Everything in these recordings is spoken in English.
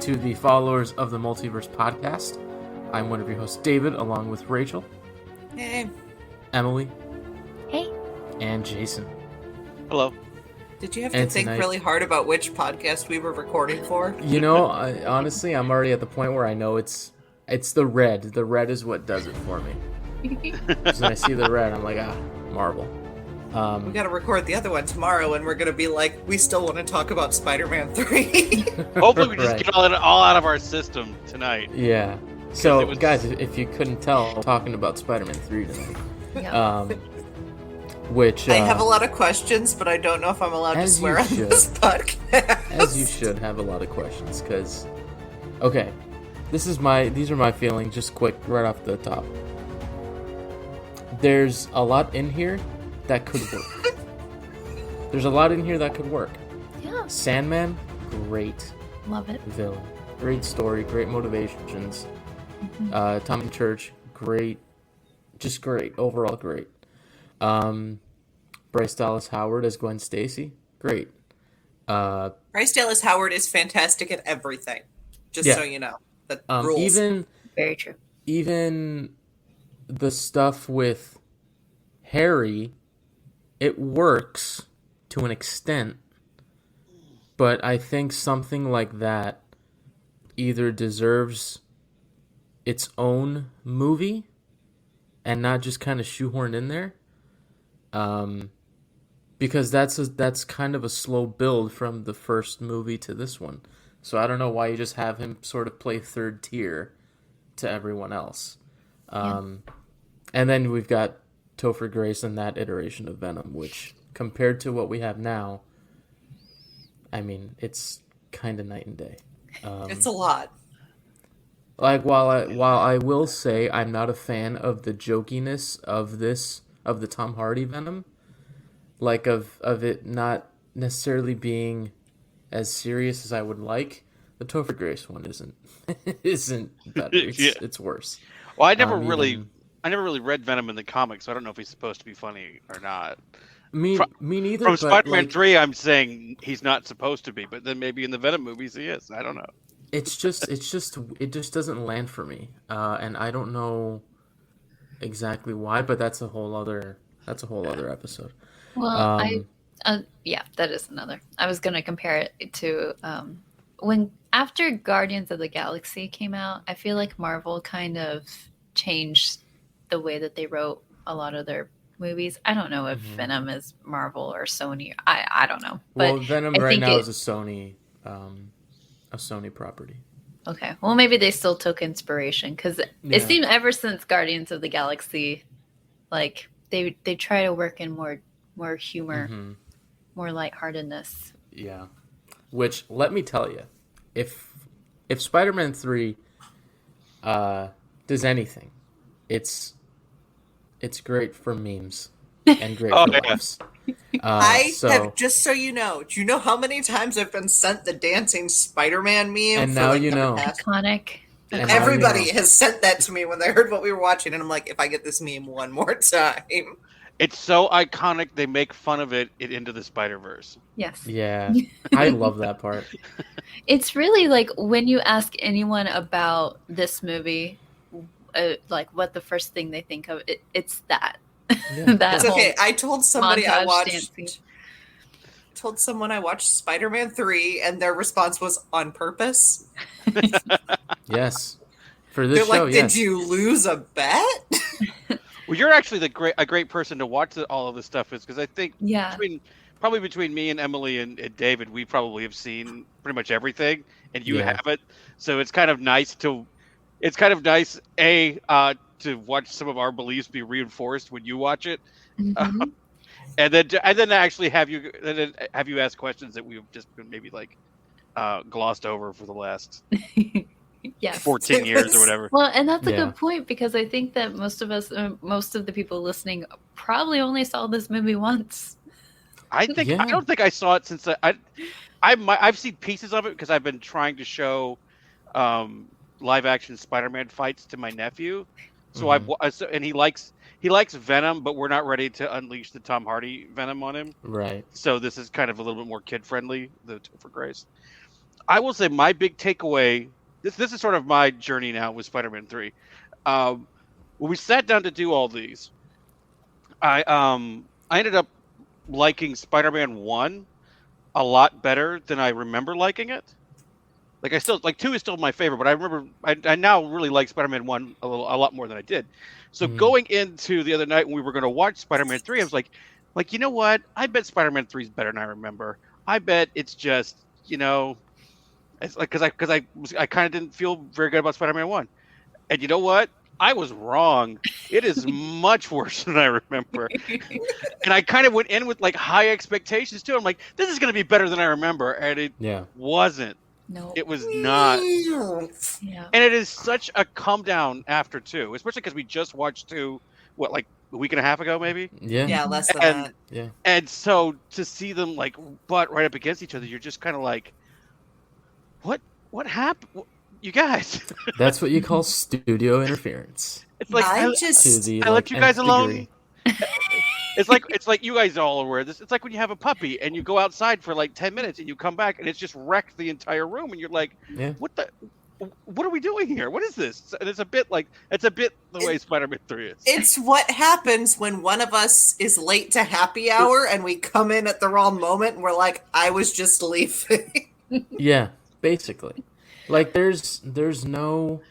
to the followers of the Multiverse podcast. I'm one of your hosts, David, along with Rachel. Hey. Emily. Hey. And Jason. Hello. Did you have to think really hard about which podcast we were recording for? You know, honestly, I'm already at the point where I know it's the red. The red is what does it for me. So when I see the red, I'm like, Marvel. We got to record the other one tomorrow, and we're going to be like, we still want to talk about Spider-Man 3. Hopefully we just get all out of our system tonight. Yeah. So, guys, if you couldn't tell, I'm talking about Spider-Man 3 tonight. Yeah. Which I have a lot of questions, but I don't know if I'm allowed to swear on this podcast. As you should have a lot of questions, because... Okay. These are my feelings, just quick, right off the top. There's a lot in here that could work. Yeah. Sandman, great. Love it. Villain. Great story, great motivations. Mm-hmm. Tommy Church, great. Just great. Overall, great. Bryce Dallas Howard as Gwen Stacy, great. Bryce Dallas Howard is fantastic at everything. Just so you know. That rules. Very true. Even the stuff with Harry, it works to an extent, but I think something like that either deserves its own movie and not just kind of shoehorned in there, because that's kind of a slow build from the first movie to this one. So I don't know why you just have him sort of play third tier to everyone else. And then we've got Topher Grace in that iteration of Venom, which compared to what we have now, I mean, it's kind of night and day. It's a lot. Like while I will say I'm not a fan of the jokiness of the Tom Hardy Venom, like of it not necessarily being as serious as I would like. The Topher Grace one isn't better. It's worse. Well, I never really read Venom in the comics, so I don't know if he's supposed to be funny or not. Me neither. From Spider-Man 3, I'm saying he's not supposed to be, but then maybe in the Venom movies he is. I don't know. It just doesn't land for me, and I don't know exactly why. But that's a whole other episode. Well, that is another. I was gonna compare it to when after Guardians of the Galaxy came out. I feel like Marvel kind of changed the way that they wrote a lot of their movies. I don't know if Venom is Marvel or Sony. I don't know. But well, Venom right now is a Sony property. Okay. Well, maybe they still took inspiration because it seemed ever since Guardians of the Galaxy, like they try to work in more humor, more lightheartedness. Yeah. Which, let me tell you, if Spider-Man 3 does anything, it's great for memes and great for laughs. Just so you know, do you know how many times I've been sent the dancing Spider-Man meme? And now you know. Iconic. And everybody has sent that to me when they heard what we were watching, and I'm like, if I get this meme one more time. It's so iconic, they make fun of it Into the Spider-Verse. Yes. Yeah, I love that part. It's really like when you ask anyone about this movie, like what the first thing they think of, it's that. Yeah. That's okay. I told somebody I watched Spider-Man 3, and their response was on purpose. Yes. For this They're show, like, yes. Did you lose a bet? Well, you're actually a great person to watch all of this stuff is because I think between me and Emily and David, we probably have seen pretty much everything, and you haven't. So it's kind of nice to watch some of our beliefs be reinforced when you watch it, and then actually have you ask questions that we've just been maybe like glossed over for the last 14 years or whatever. Well, and that's a good point because I think that most of the people listening probably only saw this movie once. I don't think I saw it since I've seen pieces of it because I've been trying to show live action Spider-Man fights to my nephew. So and he likes Venom, but we're not ready to unleash the Tom Hardy Venom on him. Right. So this is kind of a little bit more kid friendly, the Topher Grace. I will say my big takeaway. This is sort of my journey now with Spider-Man 3. When we sat down to do all these, I ended up liking Spider-Man 1 a lot better than I remember liking it. Like I still like 2 is still my favorite, but I remember I now really like Spider-Man 1 a lot more than I did. So going into the other night when we were going to watch Spider-Man 3, I was like, you know what? I bet Spider-Man 3 is better than I remember. I bet it's just, it's like because I kind of didn't feel very good about Spider-Man 1. And you know what? I was wrong. It is much worse than I remember. And I kind of went in with like high expectations too. I'm like, this is going to be better than I remember, and it wasn't. No, it was not. Yeah. And it is such a come down after 2, especially because we just watched 2, like a week and a half ago, maybe. Yeah, less than that. Yeah. And so to see them like butt right up against each other, you're just kind of like, what happened, you guys? That's what you call studio interference. It's like I let you guys alone. It's like you guys all are aware of this. It's like when you have a puppy and you go outside for like 10 minutes and you come back and it's just wrecked the entire room and you're like, what are we doing here? What is this? And it's a bit the way Spider-Man 3 is. It's what happens when one of us is late to happy hour and we come in at the wrong moment and we're like, I was just leaving. Yeah, basically. Like there's no.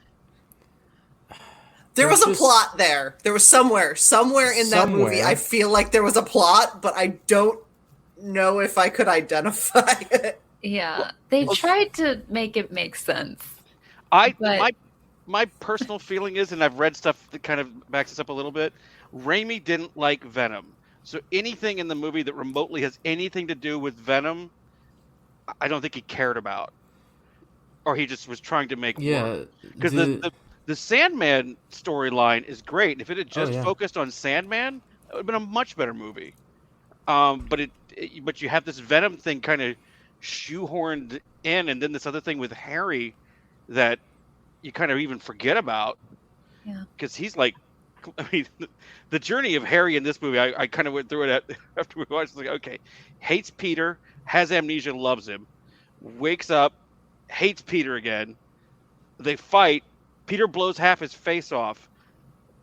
There was a plot there. There was somewhere in that movie. I feel like there was a plot, but I don't know if I could identify it. Yeah, they tried to make it make sense. My personal feeling is, and I've read stuff that kind of backs this up a little bit, Raimi didn't like Venom. So anything in the movie that remotely has anything to do with Venom, I don't think he cared about. Or he just was trying to make work. Because the Sandman storyline is great. If it had just focused on Sandman, it would have been a much better movie. But you have this Venom thing kind of shoehorned in, and then this other thing with Harry that you kind of even forget about. Yeah. Because he's like, I mean, the journey of Harry in this movie, I kind of went through it after we watched it. Like, okay, hates Peter, has amnesia, loves him, wakes up, hates Peter again. They fight. Peter blows half his face off,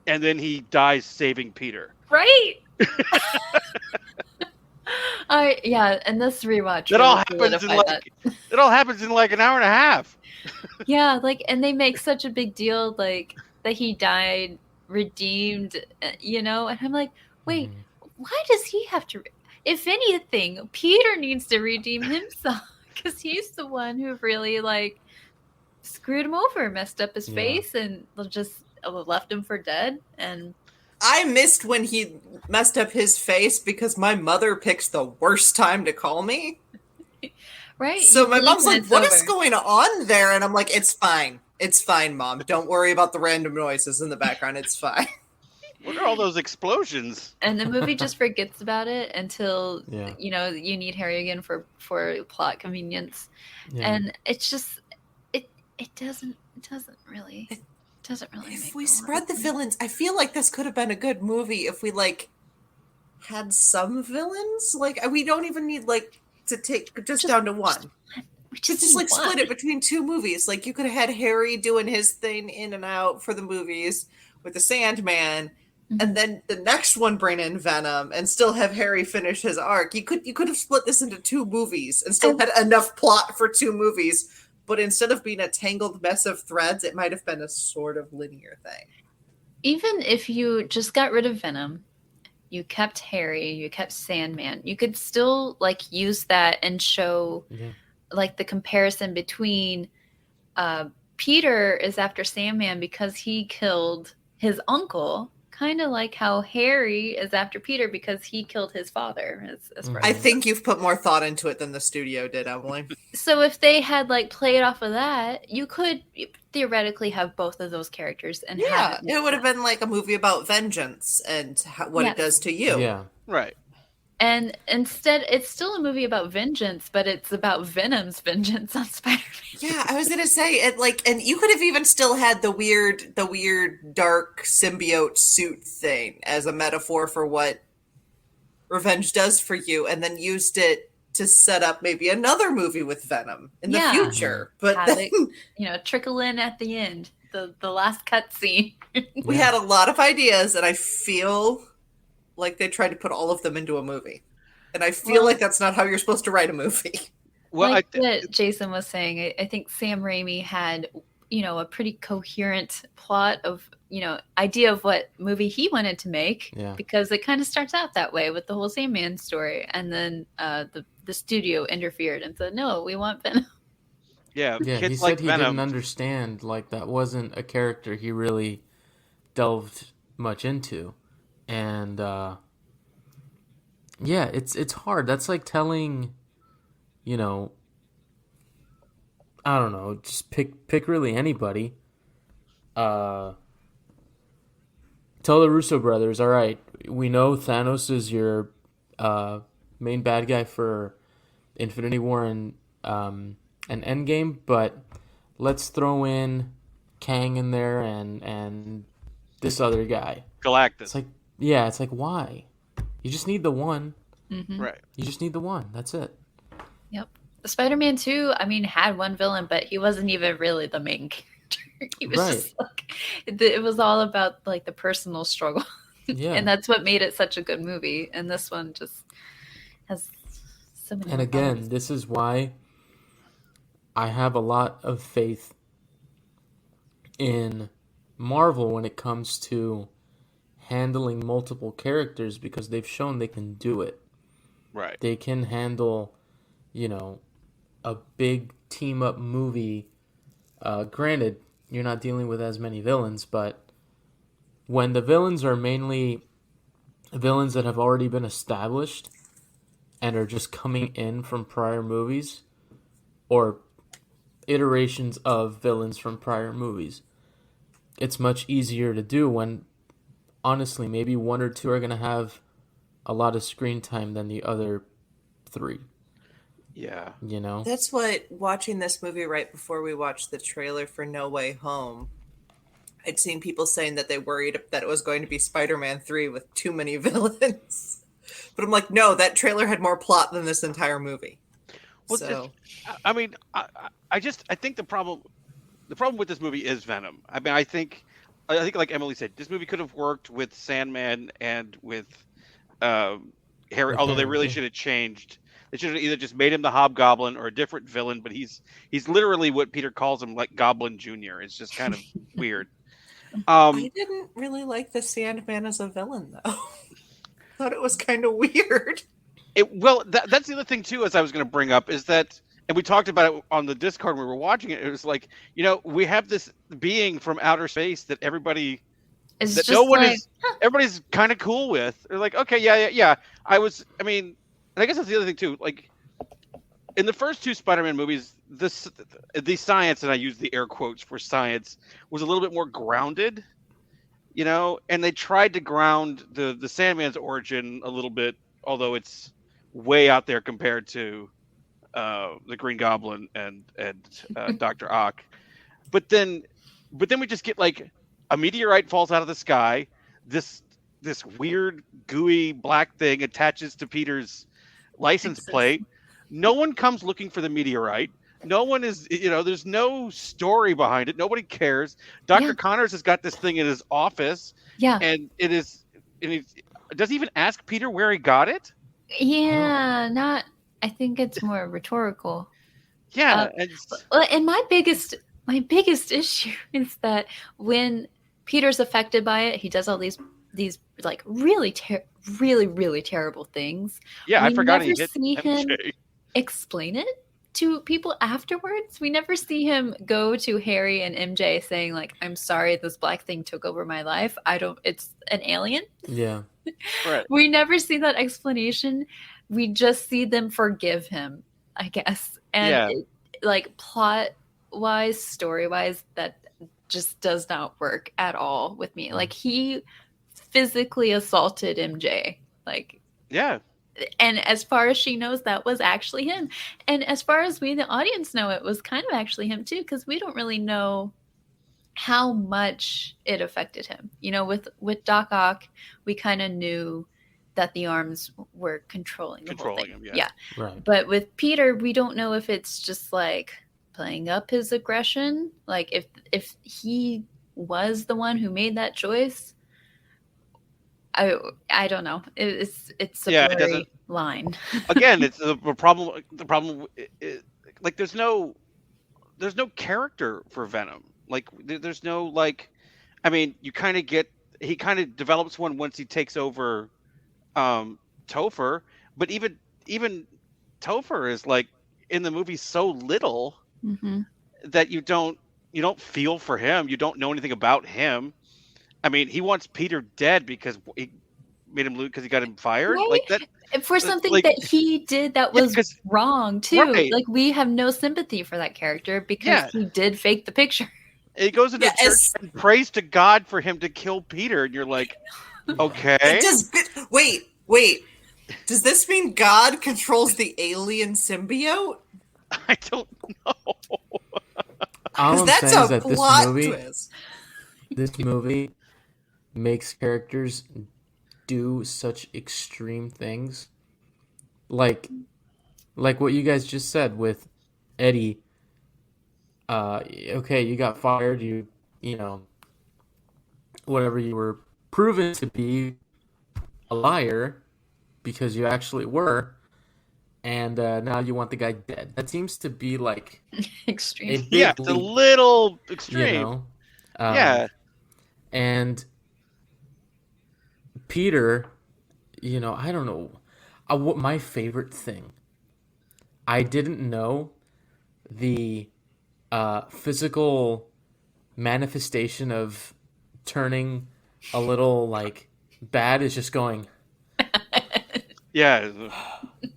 and then he dies saving Peter. Right. And this rewatch. It all happens in like an hour and a half. Yeah, and they make such a big deal, like that he died redeemed, and I'm like, wait, why does he have to? If anything, Peter needs to redeem himself because he's the one who really screwed him over, messed up his face, and just left him for dead. And I missed when he messed up his face because my mother picks the worst time to call me. Right. So my mom's like, what is going on there? And I'm like, it's fine. It's fine, Mom. Don't worry about the random noises in the background. It's fine. What are all those explosions? And the movie just forgets about it until, you need Harry again for plot convenience. Yeah. And it's just, it doesn't really if we spread the villains, I feel like this could have been a good movie if we had some villains. We don't even need to take just down to one. We just split it between 2 movies. You could have had Harry doing his thing in and out for the movies with the Sandman, and then the next one bring in Venom and still have Harry finish his arc. You could have split this into 2 movies and still had enough plot for 2 movies. But instead of being a tangled mess of threads, it might have been a sort of linear thing. Even if you just got rid of Venom, you kept Harry, you kept Sandman, you could still use that and show the comparison between Peter is after Sandman because he killed his uncle, kind of like how Harry is after Peter because he killed his father. I think you've put more thought into it than the studio did, Emily. So if they had played off of that, you could theoretically have both of those characters. And it would have been a movie about vengeance and what it does to you. Yeah, right. And instead, it's still a movie about vengeance, but it's about Venom's vengeance on Spider-Man. Yeah, I was gonna say it. And you could have even still had the weird dark symbiote suit thing as a metaphor for what revenge does for you, and then used it to set up maybe another movie with Venom in the future. But have it, trickle in at the end, the last cut scene. We had a lot of ideas, and I feel like they tried to put all of them into a movie. And I feel like that's not how you're supposed to write a movie. Well, like what Jason was saying, I think Sam Raimi had, a pretty coherent plot of, idea of what movie he wanted to make, because it kind of starts out that way with the whole Sandman story. And then the studio interfered and said, no, we want Venom. Yeah, he said he didn't understand, like, that wasn't a character he really delved much into. And, it's hard. That's like telling, I don't know, just pick really anybody. Tell the Russo brothers, all right, we know Thanos is your main bad guy for Infinity War and Endgame, but let's throw in Kang in there and this other guy. Galactus. It's like, why? You just need the one. Mm-hmm. Right. You just need the one. That's it. Yep. Spider-Man 2, had one villain, but he wasn't even really the main character. He was just like, it was all about like the personal struggle. Yeah. And that's what made it such a good movie. And this one just has so many. And again, this is why I have a lot of faith in Marvel when it comes to handling multiple characters, because they've shown they can do it. Right. They can handle, a big team-up movie. Granted, you're not dealing with as many villains, but when the villains are mainly villains that have already been established and are just coming in from prior movies or iterations of villains from prior movies, it's much easier to do when, honestly, maybe one or two are going to have a lot of screen time than the other three. Yeah. That's what, watching this movie right before we watched the trailer for No Way Home, I'd seen people saying that they worried that it was going to be Spider-Man 3 with too many villains. But I'm like, no, that trailer had more plot than this entire movie. Well, so. I think the problem with this movie is Venom. I think like Emily said, this movie could have worked with Sandman and with Harry, although they really should have changed. They should have either just made him the Hobgoblin or a different villain, but he's literally what Peter calls him, like Goblin Jr. It's just kind of weird. I didn't really like the Sandman as a villain, though. Thought it was kind of weird. That's the other thing, too, as I was going to bring up, is that, and we talked about it on the Discord when we were watching it, it was like, we have this being from outer space that everybody's kind of cool with. They're like, okay, yeah. And I guess that's the other thing too. Like, in the first two Spider-Man movies, the science, and I use the air quotes for science, was a little bit more grounded, and they tried to ground the Sandman's origin a little bit, although it's way out there compared to the Green Goblin and Dr. Ock. But then we just get like a meteorite falls out of the sky. This weird gooey black thing attaches to Peter's license plate. No one comes looking for the meteorite. No one is, there's no story behind it. Nobody cares. Dr. Connors has got this thing in his office. Yeah. And does he even ask Peter where he got it? Yeah, I think it's more rhetorical. Yeah. And my biggest issue is that when Peter's affected by it, he does all these like really terrible things. Yeah, I forgot he see him explain it to people afterwards. We never see him go to Harry and MJ saying like, I'm sorry this black thing took over my life. It's an alien. Yeah. Right. We never see that explanation. We just see them forgive him, I guess. And like plot wise, story wise, that just does not work at all with me. Like, he physically assaulted MJ. Like, yeah. And as far as she knows, that was actually him. And as far as we, the audience, know, it was kind of actually him too, because we don't really know how much it affected him. You know, with Doc Ock, we kind of knew that the arms were controlling the whole thing. him. Yeah. Right. But with Peter, we don't know if it's just like playing up his aggression. Like if he was the one who made that choice, I don't know. It's a blurry line. Again, it's the problem. The problem is, like, there's no character for Venom. Like, there's no, like, I mean, you kind of get, he kind of develops one once he takes over Topher, but even Topher is, like, in the movie so little that you don't feel for him. You don't know anything about him. I mean, he wants Peter dead because he made him lose because he got him fired. Right? Like that for something that he did that was wrong too. Right. Like, we have no sympathy for that character because he did fake the picture. He goes into church and prays to God for him to kill Peter, and you're like, okay. Wait. Does this mean God controls the alien symbiote? I don't know. All I'm that's saying a is that plot twist. This movie makes characters do such extreme things, like what you guys just said with Eddie. Okay, you got fired. You know, whatever, you were proven to be a liar because you actually were, and now you want the guy dead. That seems to be like extreme. It's a little extreme. You know? Yeah. And Peter, you know, I don't know. What my favorite thing, I didn't know the physical manifestation of turning a little, like, bad is just going. Yeah.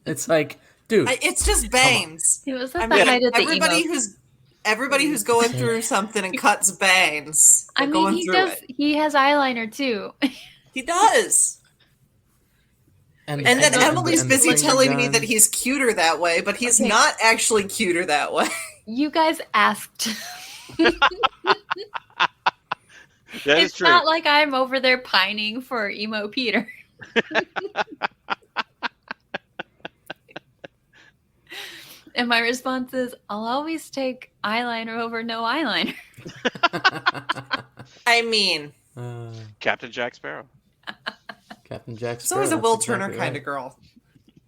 It's like, dude. It's just bangs. It was at the height of the everybody who's going through something and cuts bangs. I mean, he has eyeliner too. He does. And then Emily's busy telling me that he's cuter that way, but he's not actually cuter that way. You guys asked. It's true. Not like I'm over there pining for emo Peter. And my response is, I'll always take eyeliner over no eyeliner. I mean, Captain Jack Sparrow. Captain Jack Sparrow. So is a Will Turner kind of girl.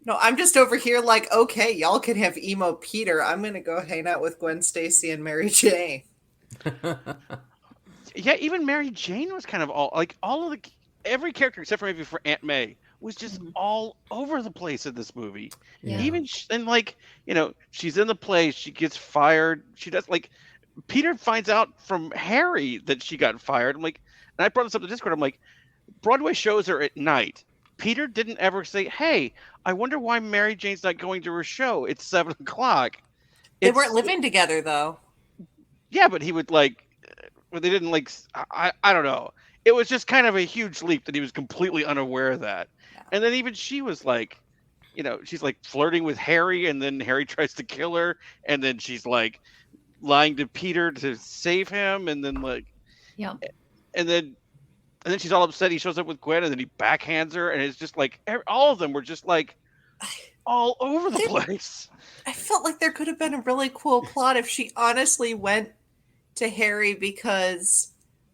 No, I'm just over here like, okay, y'all can have emo Peter. I'm going to go hang out with Gwen Stacy and Mary Jane. Yeah, even Mary Jane was kind of every character except for maybe for Aunt May was just all over the place in this movie. Yeah. Even and, like, you know, she's in the play, she gets fired. She does, like, Peter finds out from Harry that she got fired. I'm like, and I brought this up to Discord. I'm like, Broadway shows are at night. Peter didn't ever say, "Hey, I wonder why Mary Jane's not going to her show. It's 7:00." They weren't living together, though. Yeah, but he would, like, but they didn't, like, I don't know. It was just kind of a huge leap that he was completely unaware of that. Yeah. And then even she was like, you know, she's like flirting with Harry, and then Harry tries to kill her, and then she's like lying to Peter to save him, and then, like, yeah, and then she's all upset. He shows up with Gwen, and then he backhands her, and it's just like all of them were just like all over the place. I felt like there could have been a really cool plot if she honestly went to Harry because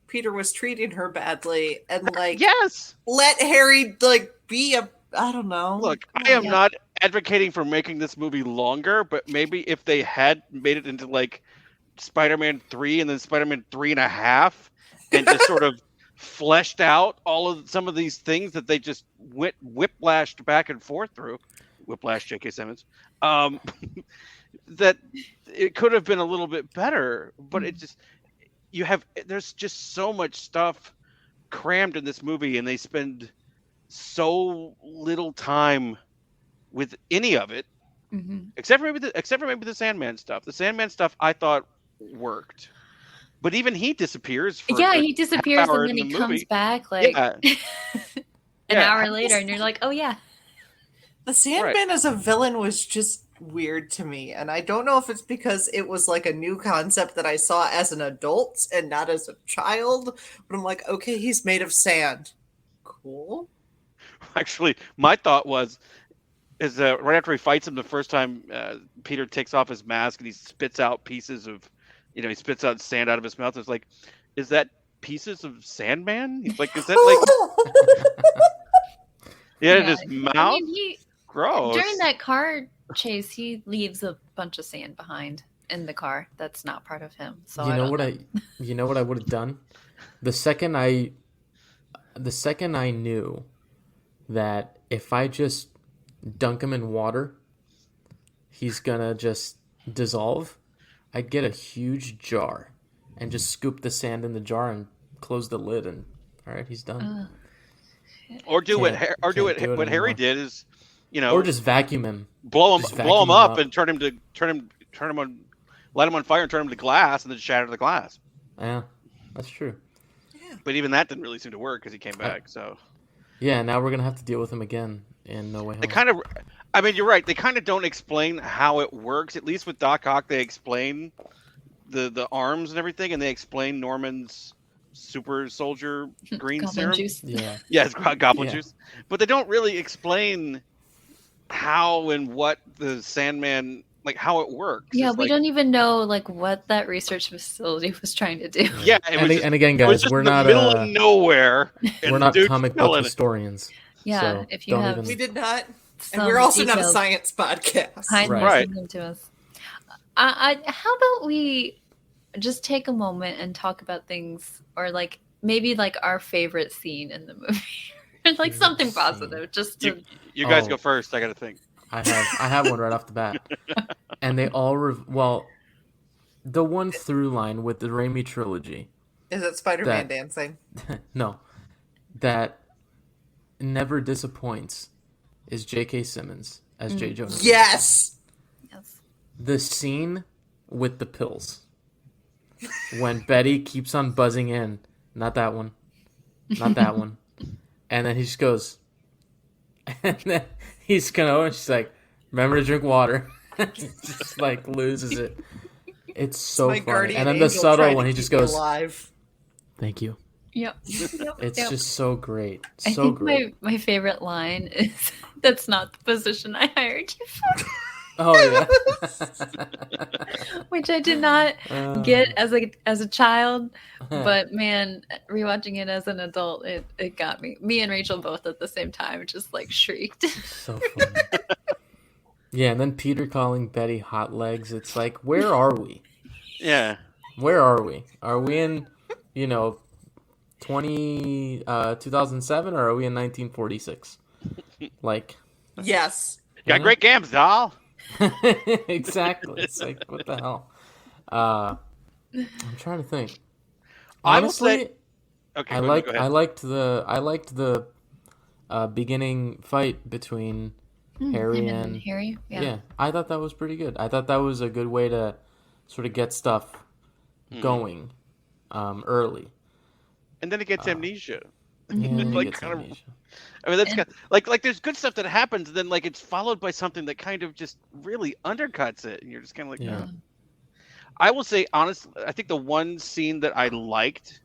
Peter was treating her badly, and, like, let Harry, like, be I don't know. Look, I am not advocating for making this movie longer, but maybe if they had made it into, like, Spider-Man 3 and then Spider-Man 3.5 and just sort of fleshed out some of these things that they just whiplashed back and forth through. Whiplash, J.K. Simmons. That it could have been a little bit better, but it just, there's just so much stuff crammed in this movie, and they spend so little time with any of it, except for maybe the Sandman stuff. The Sandman stuff I thought worked, but even he disappears. He disappears, and then he comes back like an hour later, and you're like, oh yeah. The Sandman as a villain was just weird to me, and I don't know if it's because it was like a new concept that I saw as an adult and not as a child, but I'm like, okay, he's made of sand. Cool. Actually, my thought is right after he fights him the first time, Peter takes off his mask and he spits out pieces of, he spits out sand out of his mouth. It's like, is that pieces of Sandman? He's like, is that like? Yeah, in his mouth. I mean, gross. During that car chase, he leaves a bunch of sand behind in the car. That's not part of him. So you know what I would have done? The second I knew that if I just dunk him in water, he's gonna just dissolve, I'd get a huge jar and just scoop the sand in the jar and close the lid, and all right, he's done. Or do what Harry did is, or just vacuum him, blow him up, and turn him on, light him on fire and turn him to glass, and then shatter the glass. Yeah, that's true. Yeah. But even that didn't really seem to work because he came back. So yeah, now we're gonna have to deal with him again in No Way Home. They kind of, I mean, you're right. They kind of don't explain how it works. At least with Doc Ock, they explain the arms and everything, and they explain Norman's super soldier green goblin serum. Juice. Yeah, It's goblin juice. But they don't really explain how and what the Sandman, like how it works. Yeah, it's we don't even know like what that research facility was trying to do. Yeah, and again, guys, we're not middle of nowhere. We're not comic book historians. Yeah, so if you have, we did not, and we're also not a science podcast. Right. To us. How about we just take a moment and talk about things, or like maybe like our favorite scene in the movie, like something positive. Just to... you guys go first. I got to think. I have one right off the bat, and they all the one through line with the Raimi trilogy is it Spider-Man dancing? No, that never disappoints is J.K. Simmons as J. Jonah. Yes. The scene with the pills when Betty keeps on buzzing in, not that one, and then he just goes, and then he's and she's like, remember to drink water. Just like loses it. It's so funny. And then the subtle when he just goes, alive. Thank you. Yep. It's just so great. I think my favorite line is, that's not the position I hired you for. Oh yeah. Which I did not get as a child, but man, rewatching it as an adult, it got me. Me and Rachel both at the same time just like shrieked. So funny. Yeah, and then Peter calling Betty hot legs. It's like, where are we? Yeah. Where are we? Are we in, 2007 or are we in 1946? Like, yes. Got great games, doll. Exactly. It's like, what the hell? I'm trying to think. Honestly, okay. I liked the beginning fight between Harry and Harry. Yeah, I thought that was pretty good. I thought that was a good way to sort of get stuff going early. And then it gets amnesia. Yeah, amnesia. I mean, that's like there's good stuff that happens, and then like it's followed by something that kind of just really undercuts it, and you're just kind of like, yeah. I will say honestly, I think the one scene that I liked,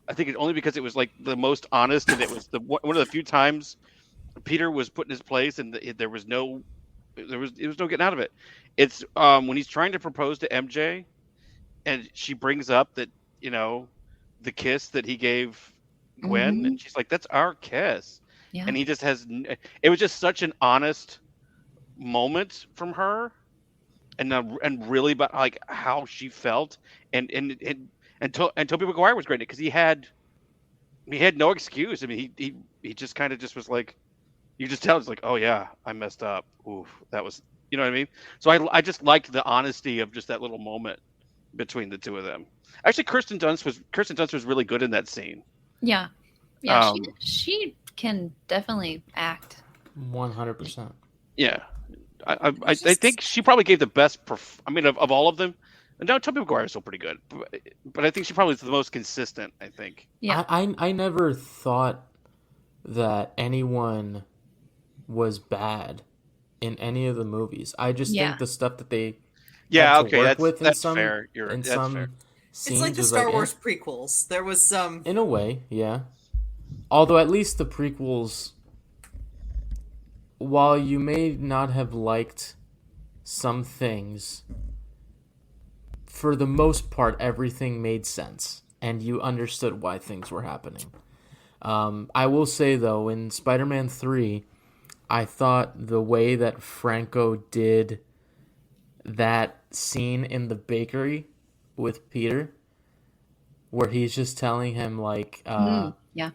I think it only because it was like the most honest, and it was one of the few times Peter was put in his place, and there was no getting out of it. It's when he's trying to propose to MJ, and she brings up that the kiss that he gave Gwen, and she's like, "That's our kiss," and he just has. It was just such an honest moment from her, and really about like how she felt, and Tobey Maguire was great because he had no excuse. I mean, he just kind of just was like, you just tell it's like, oh yeah, I messed up. Oof, that was, you know what I mean? So I just liked the honesty of just that little moment between the two of them. Actually, Kirsten Dunst was really good in that scene. Yeah, she can definitely act. 100%. Yeah, I think she probably gave the best. Of all of them, no, Tobey Maguire is still pretty good, but I think she probably is the most consistent. I think. Yeah, I never thought that anyone was bad in any of the movies. I just think the stuff that they that's fair. That's fair. It's like the Star Wars prequels. There was some in a way, yeah. although at least the prequels, while you may not have liked some things, for the most part, everything made sense, and you understood why things were happening. I will say, though, in Spider-Man 3, I thought the way that Franco did that scene in the bakery with Peter, where he's just telling him, like, Yeah.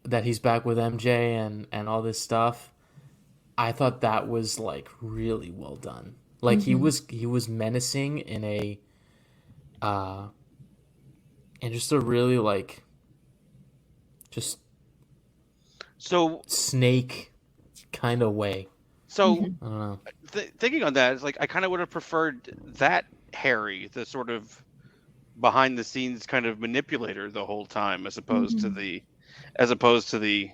that he's back with MJ and all this stuff, I thought that was, like, really well done. Like, he was menacing in a in just a really, like, just So snake kind of way. So I don't know. thinking on that, it's like I kind of would have preferred that Harry, the sort of behind the scenes kind of manipulator the whole time, as opposed to the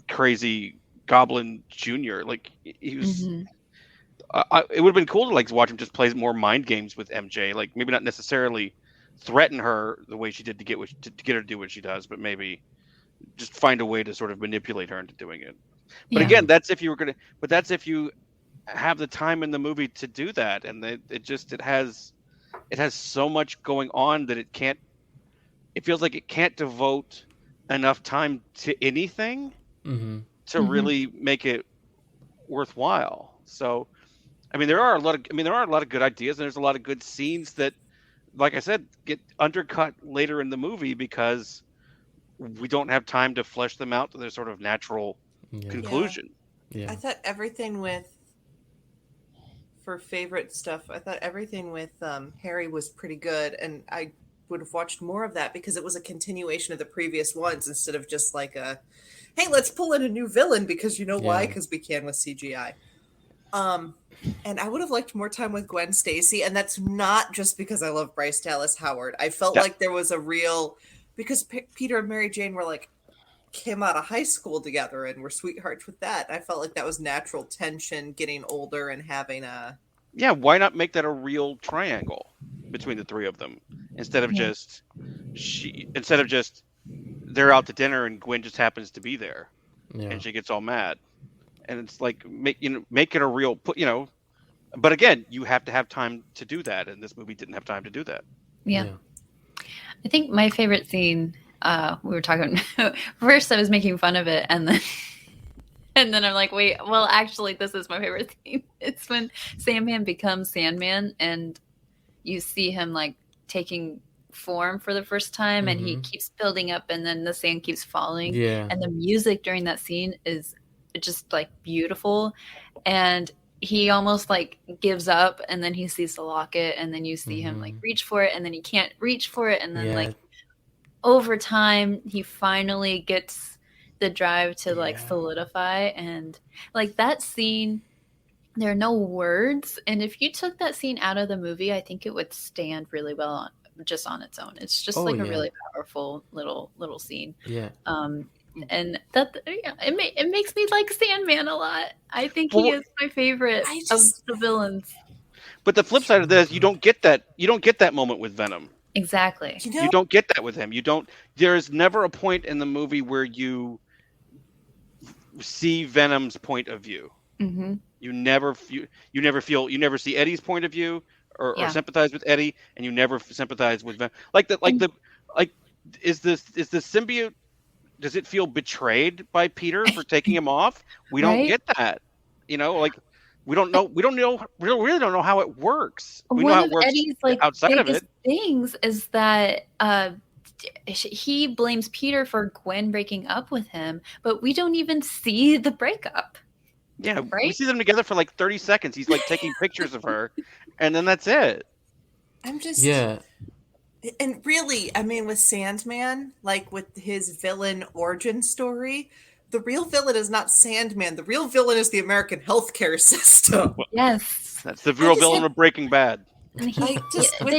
crazy Goblin Junior. Like he was. It would have been cool to like watch him just play more mind games with MJ. Like maybe not necessarily threaten her the way she did to get her to do what she does, but maybe just find a way to sort of manipulate her into doing it. But again, that's if you were gonna. But that's if you have the time in the movie to do that, and it has so much going on that it can't. It feels like it can't devote enough time to anything to really make it worthwhile. So, I mean, there are a lot of good ideas, and there's a lot of good scenes that, like I said, get undercut later in the movie because we don't have time to flesh them out to their sort of natural conclusion. Yeah. I thought everything for favorite stuff, I thought everything with Harry was pretty good, and I would have watched more of that because it was a continuation of the previous ones instead of just like a, hey, let's pull in a new villain because you know why? Because we can with CGI. And I would have liked more time with Gwen Stacy, and that's not just because I love Bryce Dallas Howard. I felt like there was a real, because Peter and Mary Jane were like, came out of high school together and were sweethearts with that. I felt like that was natural tension, getting older and having a... Yeah, why not make that a real triangle between the three of them instead of just they're out to dinner and Gwen just happens to be there and she gets all mad. And it's like make it a real but again, you have to have time to do that, and this movie didn't have time to do that. Yeah. I think my favorite scene, we were talking first I was making fun of it, and then I'm like, wait, well actually this is my favorite scene. It's when Sandman becomes Sandman and you see him like taking form for the first time and he keeps building up and then the sand keeps falling. And the music during that scene is just like beautiful, and he almost like gives up, and then he sees the locket, and then you see him like reach for it, and then he can't reach for it, and then like over time he finally gets the drive to like solidify. And like that scene, there are no words, and if you took that scene out of the movie, I think it would stand really well just on its own. It's just a really powerful little scene. And that it makes me like Sandman a lot. I think he is my favorite of the villains. But the flip side of this, you don't get that moment with Venom. Exactly. You don't get that with him. There is never a point in the movie where you see Venom's point of view. You never see Eddie's point of view or sympathize with Eddie, and you never sympathize with Venom. Is the symbiote, does it feel betrayed by Peter for taking him off? We don't get that. We don't know. We really don't know how it works. We know how it works Eddie's, outside of it. Things is that he blames Peter for Gwen breaking up with him, but we don't even see the breakup. Yeah, we see them together for like 30 seconds. He's like taking pictures of her, and then that's it. I'm just And really, I mean, with Sandman, like with his villain origin story, the real villain is not Sandman. The real villain is the American healthcare system. Yes. That's the real villain of Breaking Bad. They do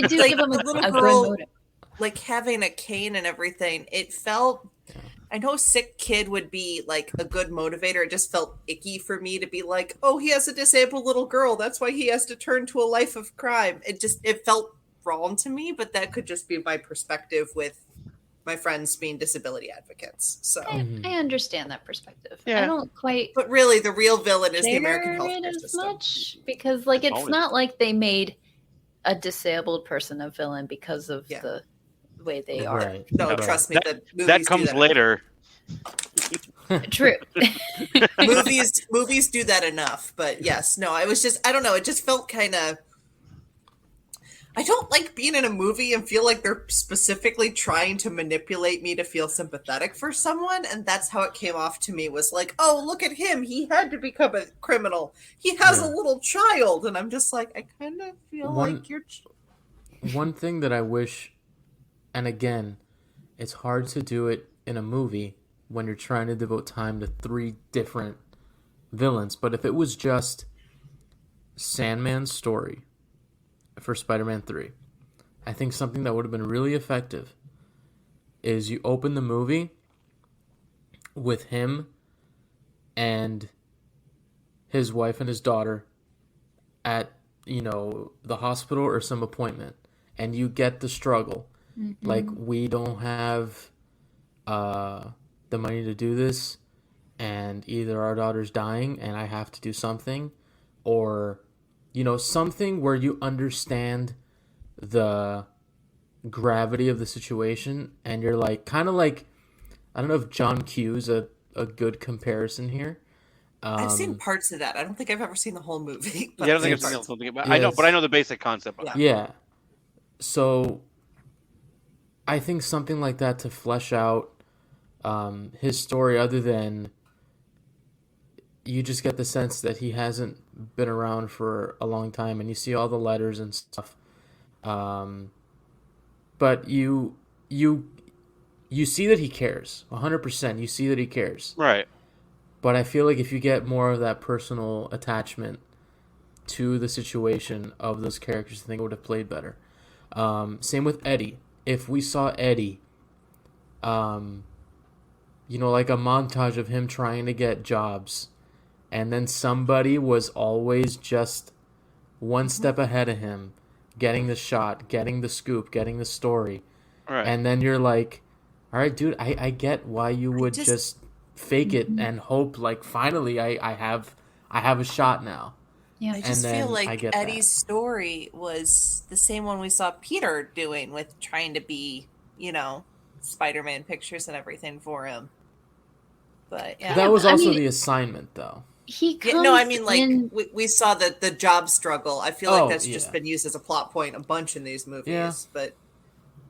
give him a little girl, like having a cane and everything. It felt, I know Sick Kid would be like a good motivator. It just felt icky for me to be like, oh, he has a disabled little girl. That's why he has to turn to a life of crime. It felt wrong to me, but that could just be my perspective with my friends being disability advocates. So I understand that perspective. Yeah. I don't quite. But really, the real villain is the share American it healthcare as system. much because, like, it's Always. not like they made a disabled person a villain because of Yeah. the way they are. Right. No, Right. trust me, the movies That do comes that later. True. movies do that enough. But yes, no, I was just, I don't know, it just felt kind of, I don't like being in a movie and feel like they're specifically trying to manipulate me to feel sympathetic for someone. And that's how it came off to me, was like, oh, look at him. He had to become a criminal. He has a little child. And I'm just like, I kind of feel like you're... One thing that I wish, and again, it's hard to do it in a movie when you're trying to devote time to 3 different villains. But if it was just Sandman's story for Spider-Man 3, I think something that would have been really effective is you open the movie with him and his wife and his daughter at, the hospital or some appointment, and you get the struggle. Mm-hmm. Like, we don't have the money to do this, and either our daughter's dying and I have to do something, or something where you understand the gravity of the situation, and you're like, kind of like, I don't know if John Q's a good comparison here. I've seen parts of that. I don't think I've ever seen the whole movie. I don't think I've seen something about. I know, but I know the basic concept. Yeah. So I think something like that to flesh out his story, other than you just get the sense that he hasn't been around for a long time, and you see all the letters and stuff. But you see that he cares 100%. You see that he cares, right? But I feel like if you get more of that personal attachment to the situation of those characters, I think it would have played better. Same with Eddie. If we saw Eddie, like a montage of him trying to get jobs, and then somebody was always just one step ahead of him, getting the shot, getting the scoop, getting the story. Right. And then you're like, all right, dude, I get why you would just fake it and hope, like, finally I have a shot now. Yeah. I just feel like Eddie's story was the same one we saw Peter doing with trying to be, Spider-Man pictures and everything for him. But yeah. That was also the assignment, though. He comes we saw the job struggle. I feel like that's just been used as a plot point a bunch in these movies. Yeah. But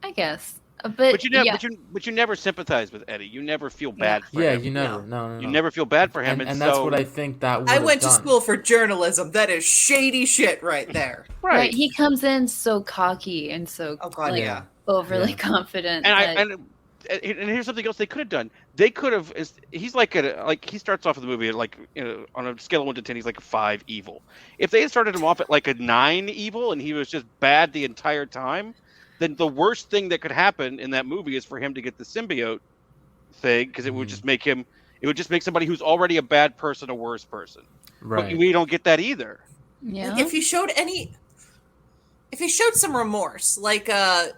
I guess. But you never sympathize with Eddie. You never feel bad for him. Yeah, you never. No. You never feel bad for him. And that's what I think that would I went to school for journalism. That is shady shit right there. Right. He comes in so cocky and so overly confident. And here's something else they could have done. They could have. He's he starts off in the movie on a scale of 1 to 10, he's like a 5 evil. If they had started him off at like a 9 evil and he was just bad the entire time, then the worst thing that could happen in that movie is for him to get the symbiote thing, because it would just make him. It would just make somebody who's already a bad person a worse person. Right. But we don't get that either. Yeah. If he showed some remorse, like I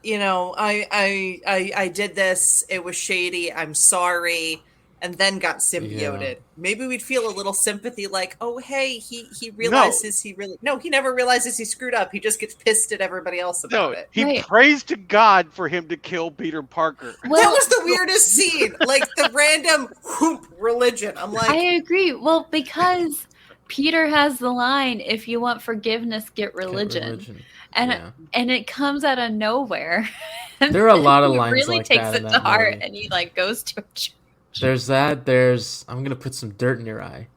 did this, it was shady, I'm sorry, and then got symbioted, maybe we'd feel a little sympathy, like, oh hey, he realizes he never realizes he screwed up. He just gets pissed at everybody else about it. He prays to God for him to kill Peter Parker. Well, that was the weirdest scene, like the random religion. I'm like, I agree. Well, because Peter has the line, if you want forgiveness, get religion. And it comes out of nowhere. There are a lot of lines really like takes that. It to heart, and he goes to a church. There's that. I'm gonna put some dirt in your eye.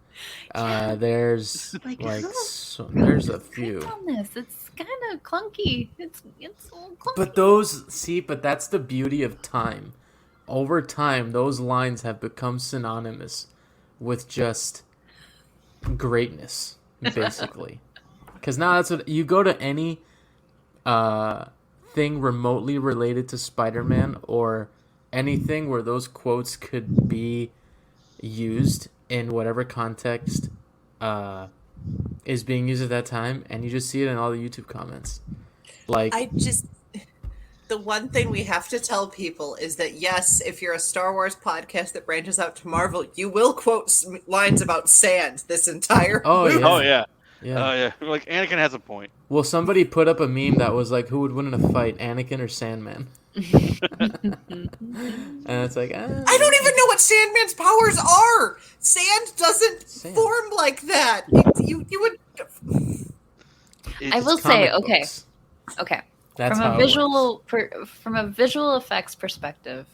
There's there's a few. On this. It's kind of clunky. It's a little clunky. But that's the beauty of time. Over time, those lines have become synonymous with just greatness, basically. Because now that's what you go to any thing remotely related to Spider-Man, or anything where those quotes could be used in whatever context is being used at that time, and you just see it in all the YouTube comments. Like, the one thing we have to tell people is that, yes, if you're a Star Wars podcast that branches out to Marvel, you will quote lines about sand this entire movie. Yeah. Oh, yeah. Yeah. Oh, yeah. Like, Anakin has a point. Well, somebody put up a meme that was like, who would win in a fight, Anakin or Sandman? And it's like, I don't even know what Sandman's powers are. Sand doesn't form like that. You would. I will say, books. Okay. That's from how from a visual effects perspective,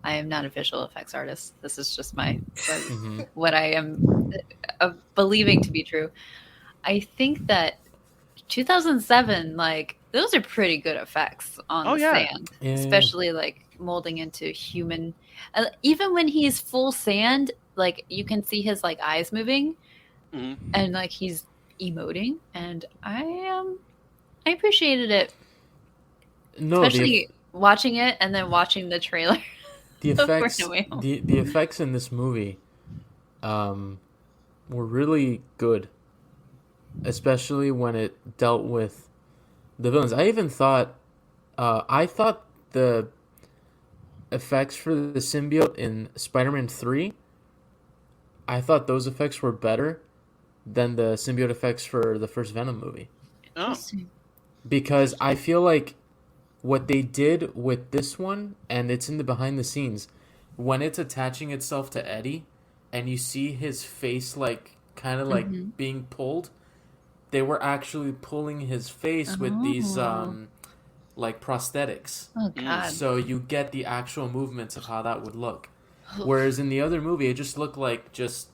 I am not a visual effects artist. This is just my what I am believing to be true. I think that 2007, like, those are pretty good effects on the sand, especially like molding into human. Even when he's full sand, like you can see his like eyes moving, and like he's emoting, and I appreciated it. No, especially watching it and then watching the trailer. The effects, the effects in this movie, were really good, especially when it dealt with the villains. I even thought, the effects for the symbiote in Spider-Man 3, I thought those effects were better than the symbiote effects for the first Venom movie. Oh. Because I feel like what they did with this one, and it's in the behind the scenes, when it's attaching itself to Eddie, and you see his face like kind of like being pulled, they were actually pulling his face with these like prosthetics. Oh God! So you get the actual movements of how that would look. Whereas in the other movie, it just looked like just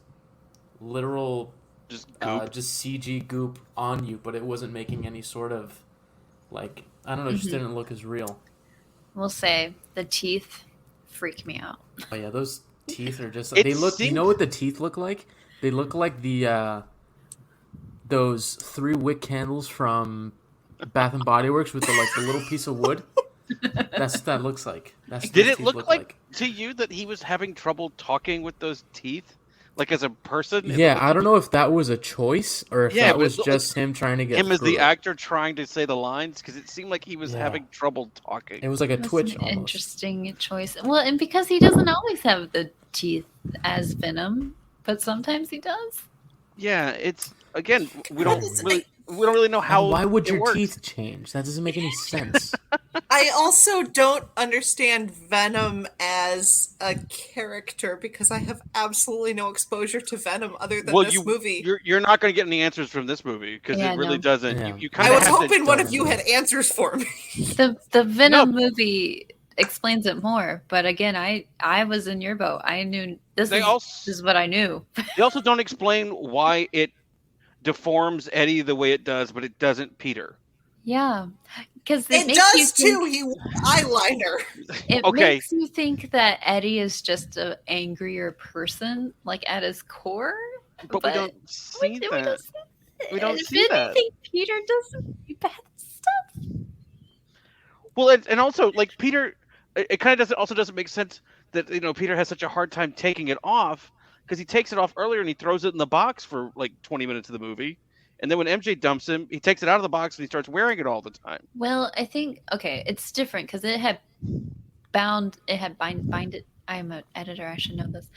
literal, just CG goop on you, but it wasn't making any sort of like, I don't know, it just didn't look as real. We'll say the teeth freak me out. Oh yeah, those teeth are just they look. You know what the teeth look like? They look like the those 3 wick candles from Bath and Body Works with the little piece of wood. That's what that looks like. Did it look like to you that he was having trouble talking with those teeth? Like as a person? Yeah, I don't know if that was a choice or if that was just him trying to get him as the actor trying to say the lines, because it seemed like he was having trouble talking. It was like a twitch almost. Interesting choice. Well, and because he doesn't always have the teeth as Venom, but sometimes he does. Yeah, it's again, we don't really know how. And why would your teeth change? That doesn't make any sense. I also don't understand Venom as a character because I have absolutely no exposure to Venom other than this movie. You're not going to get any answers from this movie because it really doesn't. Yeah. You I was hoping one of you had answers for me. The Venom movie explains it more, but again, I was in your boat. I knew this is what I knew. They also don't explain why it deforms Eddie the way it does, but it doesn't Peter. Yeah, because it does too. He wore eyeliner. It makes you think that Eddie is just an angrier person, like at his core. But we don't see that. We don't see if that. anything, Peter does bad stuff. Well, and also like Peter, it kind of doesn't make sense that Peter has such a hard time taking it off, because he takes it off earlier and he throws it in the box for like 20 minutes of the movie. And then when MJ dumps him, he takes it out of the box and he starts wearing it all the time. Well, I think, it's different because it had binded. I'm an editor, I should know this.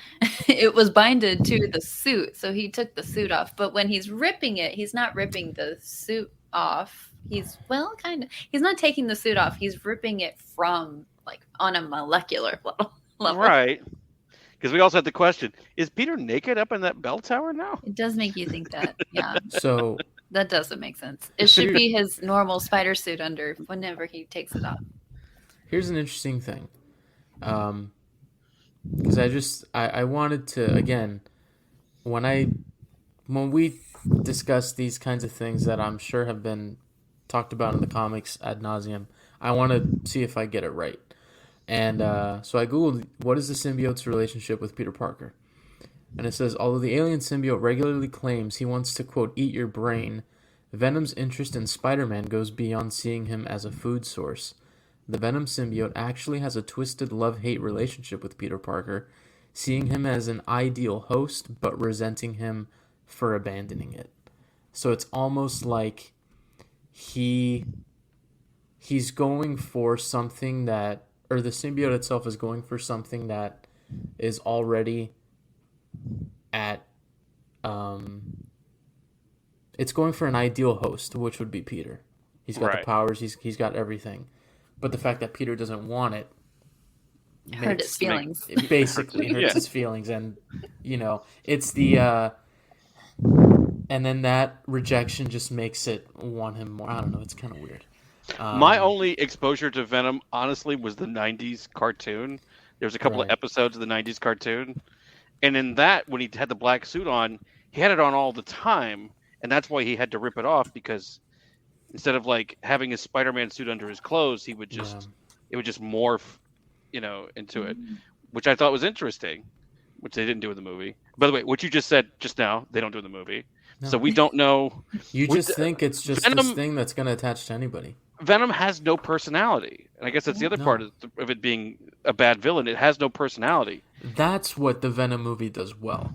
It was binded to the suit, so he took the suit off. But when he's ripping it, he's not ripping the suit off. He's not taking the suit off. He's ripping it from, like, on a molecular level. Right. Because we also had the question, is Peter naked up in that bell tower now? It does make you think that, yeah. So that doesn't make sense. It should be his normal spider suit under whenever he takes it off. Here's an interesting thing. Because I wanted to, again, when we discuss these kinds of things that I'm sure have been talked about in the comics ad nauseum, I want to see if I get it right. And so I Googled, what is the symbiote's relationship with Peter Parker? And it says, although the alien symbiote regularly claims he wants to, quote, eat your brain, Venom's interest in Spider-Man goes beyond seeing him as a food source. The Venom symbiote actually has a twisted love-hate relationship with Peter Parker, seeing him as an ideal host, but resenting him for abandoning it. So it's almost like he he's going for something that, or the symbiote itself is going for something that is already at, it's going for an ideal host, which would be Peter. He's got the powers, he's got everything. But the fact that Peter doesn't want it hurt his feelings. It basically hurts his feelings. And, it's the, and then that rejection just makes it want him more. I don't know. It's kind of weird. My only exposure to Venom, honestly, was the 90s cartoon. There was a couple of episodes of the 90s cartoon. And in that, when he had the black suit on, he had it on all the time. And that's why he had to rip it off, because instead of like having his Spider-Man suit under his clothes, he would just it would just morph, into it, which I thought was interesting, which they didn't do in the movie. By the way, what you just said just now, they don't do in the movie. No. So we don't know. You just think it's just Venom, this thing that's going to attach to anybody. Venom has no personality. And I guess that's the other part of it being a bad villain. It has no personality. That's what the Venom movie does well.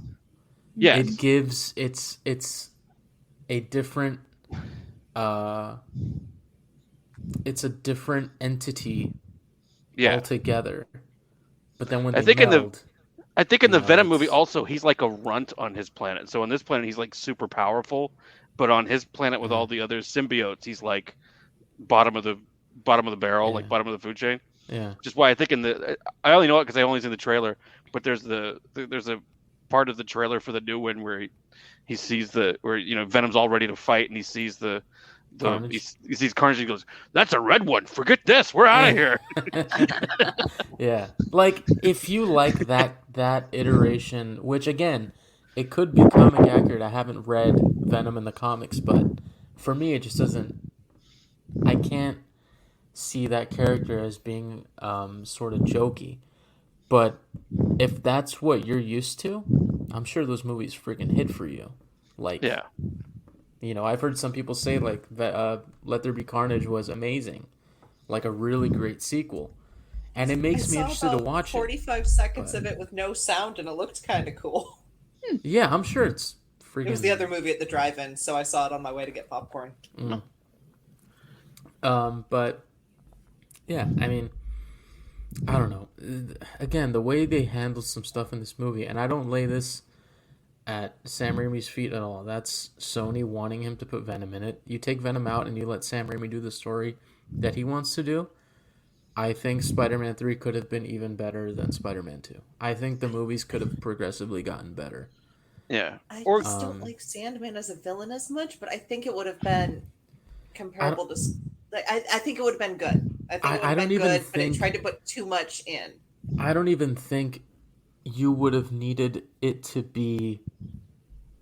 Yes. It gives it's a different it's a different entity altogether. But then when I think in the Venom movie also, he's like a runt on his planet. So on this planet he's like super powerful, but on his planet with all the other symbiotes, he's like bottom of the barrel, like bottom of the food chain. Yeah. Just why I think I only know it because I only seen the trailer, but there's a part of the trailer for the new one where he sees Venom's all ready to fight, and he sees he sees Carnage, and he goes, "That's a red one. Forget this. We're out of here." Yeah, like if you like that iteration, which again, it could be comic accurate. I haven't read Venom in the comics, but for me, it just doesn't. I can't see that character as being sort of jokey. But if that's what you're used to, I'm sure those movies freaking hit for you. Like, yeah. I've heard some people say like that Let There Be Carnage was amazing, like a really great sequel, and it makes me interested to watch 45 seconds of it with no sound, and it looked kind of cool. Yeah, I'm sure it's freaking. It was the other movie at the drive-in, so I saw it on my way to get popcorn. But yeah, I mean, I don't know. Again, the way they handle some stuff in this movie, and I don't lay this at Sam Raimi's feet at all. That's Sony wanting him to put Venom in it. You take Venom out and you let Sam Raimi do the story that he wants to do. I think Spider-Man 3 could have been even better than Spider-Man 2. I think the movies could have progressively gotten better. Yeah. I just don't like Sandman as a villain as much, but I think it would have been comparable to... I think it would have been good. I think it would have been good, but it tried to put too much in. I don't even think you would have needed it to be...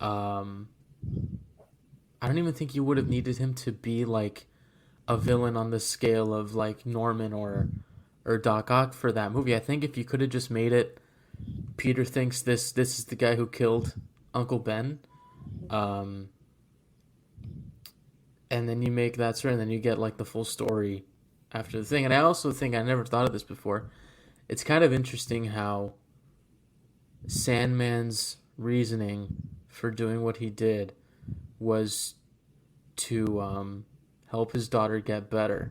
I don't even think you would have needed him to be like a villain on the scale of like Norman or Doc Ock for that movie. I think if you could have just made it, Peter thinks this is the guy who killed Uncle Ben, and then you make that story, and then you get like the full story after the thing. And I also think, I never thought of this before, it's kind of interesting how Sandman's reasoning for doing what he did was to help his daughter get better,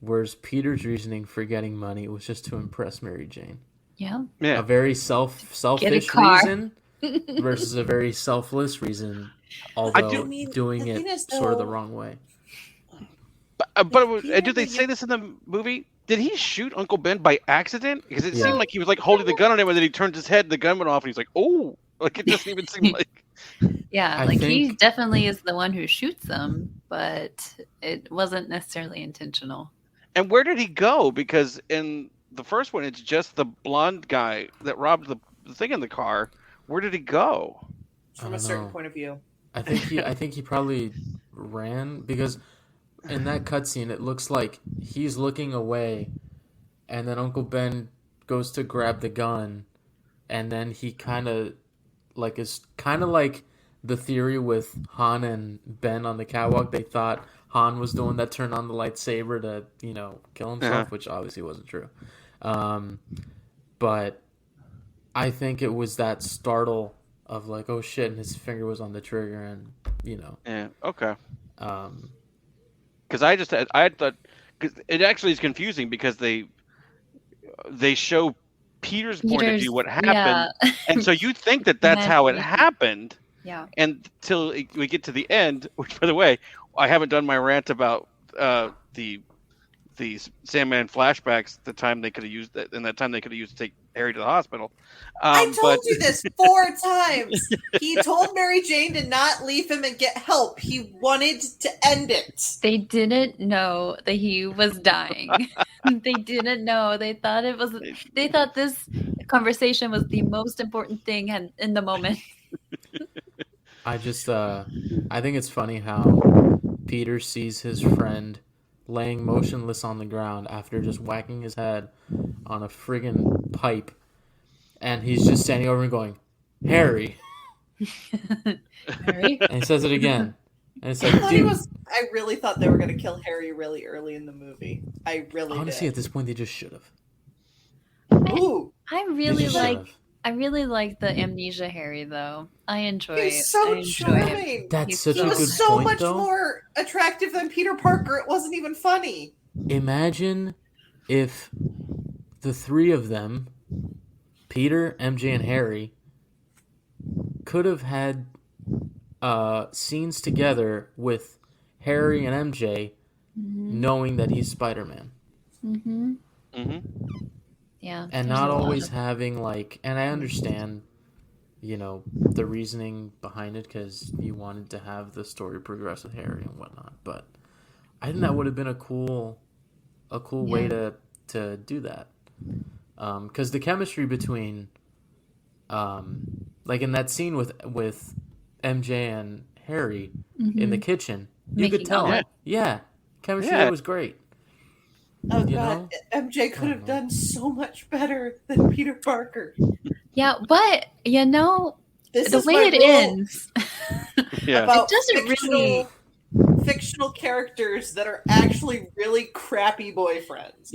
whereas Peter's reasoning for getting money was just to impress Mary Jane. Yeah. A very selfish reason versus a very selfless reason, although doing it sort of the wrong way. But do they say this in the movie? Did he shoot Uncle Ben by accident? Because it seemed like he was like holding the gun on him, and then he turned his head, the gun went off, and he's like, "Oh!" Like it doesn't even seem like. Yeah, like he definitely is the one who shoots them, but it wasn't necessarily intentional. And where did he go? Because in the first one, it's just the blonde guy that robbed the thing in the car. Where did he go? From a certain point of view. I think he probably ran, because in that cutscene it looks like he's looking away, and then Uncle Ben goes to grab the gun, and then he kind of like is kind of like the theory with Han and Ben on the catwalk. They thought Han was the one that turned on the lightsaber to, kill himself, which obviously wasn't true. But I think it was that startle of like, oh shit, and his finger was on the trigger, and Yeah. Okay. Because I had thought, it actually is confusing because they show Peter's point of view what happened, and so you think that that's how it happened. Yeah. Until we get to the end, which, by the way, I haven't done my rant about the Sandman flashbacks. The time they could have used that, and that time they could have used to take Harry to the hospital. I told you this 4 times. He told Mary Jane to not leave him and get help. He wanted to end it. They didn't know that he was dying. They didn't know. They thought They thought this conversation was the most important thing in the moment. I think it's funny how Peter sees his friend laying motionless on the ground after just whacking his head on a friggin' pipe, and he's just standing over and going, Harry. Harry? And he says it again. And it's like, I really thought they were going to kill Harry really early in the movie. I really honestly, did. at this point, they just should have. I really like the amnesia Harry, though. I enjoy it. He's so charming. That's such a good point, though. He was so much more attractive than Peter Parker. It wasn't even funny. Imagine if the three of them, Peter, MJ, and Harry, could have had scenes together with Harry and MJ, knowing that he's Spider-Man. Mm-hmm. Mm-hmm. Yeah. And not always having, like, and I understand, the reasoning behind it, because you wanted to have the story progress with Harry and whatnot, but I think that would have been a cool way to do that. Because the chemistry between, like in that scene with MJ and Harry in the kitchen, you could tell. Yeah. Chemistry there was great. Oh, God. MJ could have done so much better than Peter Parker. Yeah, but, the way it ends. About it doesn't fictional characters that are actually really crappy boyfriends.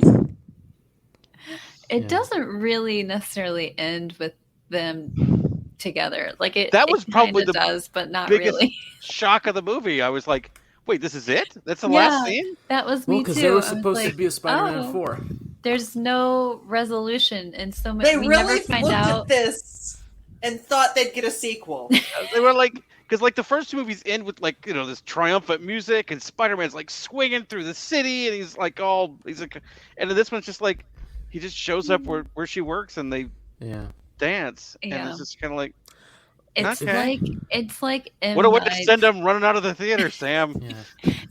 It doesn't really necessarily end with them together. Like that was probably the does, but not biggest really. shock of the movie. I was like, wait, this is it? That's the last scene? That was me too. Because there was supposed to be a Spider-Man 4. There's no resolution, and so much. They we really never find looked out at this and thought they'd get a sequel. They were like, because like the first two movies end with like this triumphant music, and Spider-Man's like swinging through the city, and he's like, and then this one's just like, he just shows up where she works, and they dance, and it's just kind of like. It's like M. What a way to send them running out of the theater, Sam.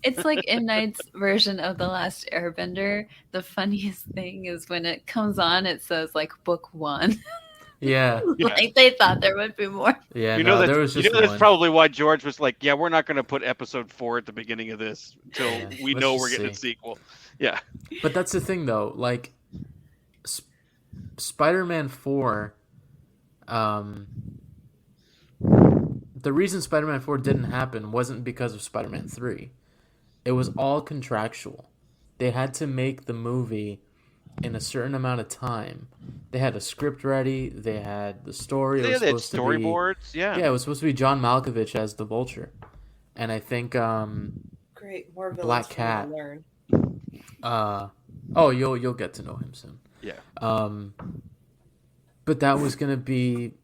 It's like M. Night's version of The Last Airbender. The funniest thing is when it comes on, it says like book 1. Yeah. Like they thought there would be more. Yeah, there was just that's probably why George was like, we're not going to put episode 4 at the beginning of this until we know we're getting a sequel. Yeah. But that's the thing, though. Like, Spider-Man 4, the reason Spider-Man 4 didn't happen wasn't because of Spider-Man 3. It was all contractual. They had to make the movie in a certain amount of time. They had a script ready. They had the story. They had storyboards. Yeah, it was supposed to be John Malkovich as the Vulture, and I think great, more villains Black Cat. To learn. You'll get to know him soon. Yeah. But that was gonna be.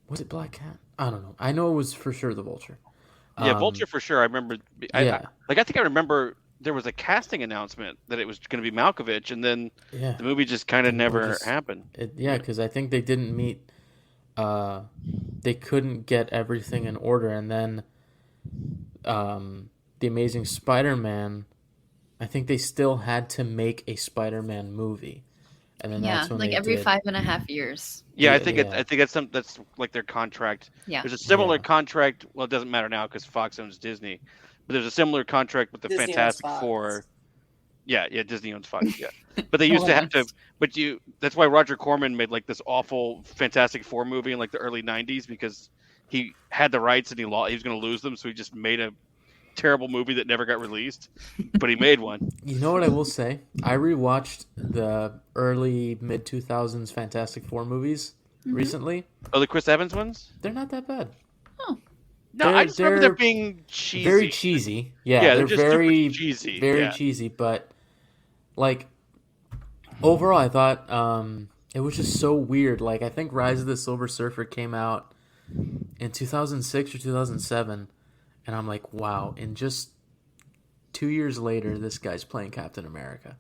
Was it Black Cat? I don't know. I know it was for sure the Vulture. Yeah, Vulture for sure. I remember. I think I remember there was a casting announcement that it was going to be Malkovich, and then the movie just kind of never happened. Because I think they didn't meet. They couldn't get everything in order, and then the Amazing Spider-Man. I think they still had to make a Spider-Man movie. And then that's when every 5.5 years. Yeah, I think that's like their contract. Yeah, there's a similar contract. Well, it doesn't matter now because Fox owns Disney, but there's a similar contract with the Disney Fantastic Four. Yeah, Disney owns Fox. Yeah, but they used to have to. But that's why Roger Corman made like this awful Fantastic Four movie in like the early '90s because he had the rights and he was going to lose them, so he just made a terrible movie that never got released, but he made one. You know what I will say? I rewatched the early mid-2000s Fantastic Four movies recently. Oh, the Chris Evans ones? They're not that bad. Oh. No, I just remember them being cheesy. Very cheesy. Yeah, they're just very cheesy. Very cheesy, but like overall I thought it was just so weird. Like I think Rise of the Silver Surfer came out in 2006 or 2007 and I'm like, wow, and just 2 years later this guy's playing Captain America.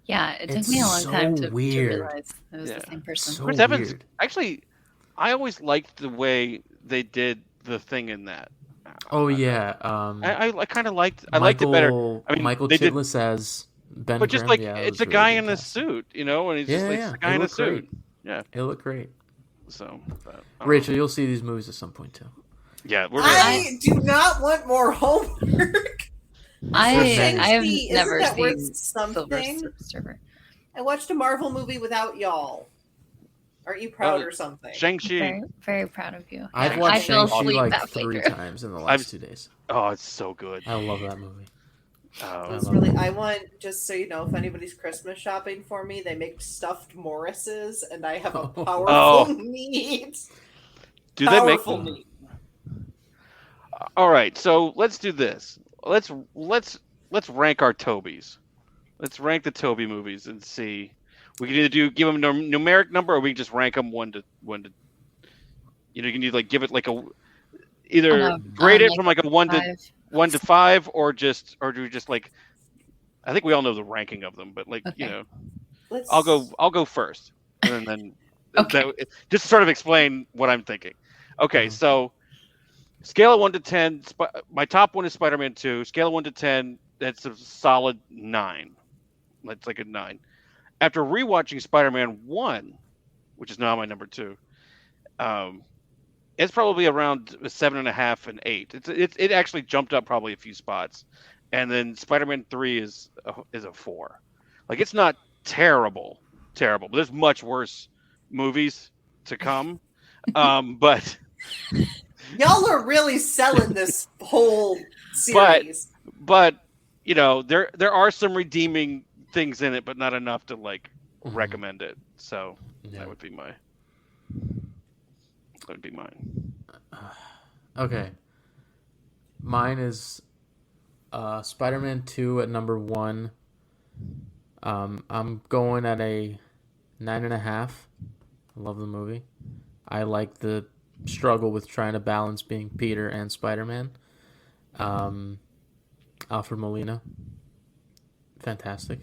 Yeah, it took me a long time to realize it was the same person. So Chris Evans, weird. actually, I always liked the way they did the Thing in that. Oh yeah, I kind of liked. I liked it better. I mean, Michael Chiklis as Ben. But just Grimm, it's a a guy really in a suit, and he's just it's a guy in a suit. Great. Yeah, it looked great. So, Rachel, you'll see these movies at some point too. Yeah, I do not want more homework. I've never seen seen something. Silver Surfer. I watched a Marvel movie without y'all. Aren't you proud or something? Shang-Chi. Very, very proud of you. I've watched Shang-Chi like 3 times in the last 2 days. Oh, it's so good. I love that movie. I want, just so you know, if anybody's Christmas shopping for me, they make stuffed Morrises, and I have a powerful need. Do they make them? All right, so let's do this. Let's rank our Tobys. Let's rank the Toby movies and see. We can either give them a numeric number, or we can just rank them one to. You can either give it like either grade it from like a 1 to 5, or do we just like. I think we all know the ranking of them, but I'll go first, and then just to sort of explain what I'm thinking. Okay, so scale of 1 to 10. My top one is Spider-Man 2. Scale of 1 to 10, that's a solid 9. That's like a 9. After rewatching Spider-Man 1, which is now my number 2, it's probably around a 7.5 and 8. It actually jumped up probably a few spots, and then Spider-Man 3 is a 4. Like it's not terrible, but there's much worse movies to come. But y'all are really selling this whole series. But there are some redeeming things in it, but not enough to recommend it. So that would be mine. Okay. Mine is Spider-Man 2 at number 1. I'm going at a 9.5. I love the movie. I like the struggle with trying to balance being Peter and Spider-Man. Alfred Molina. Fantastic.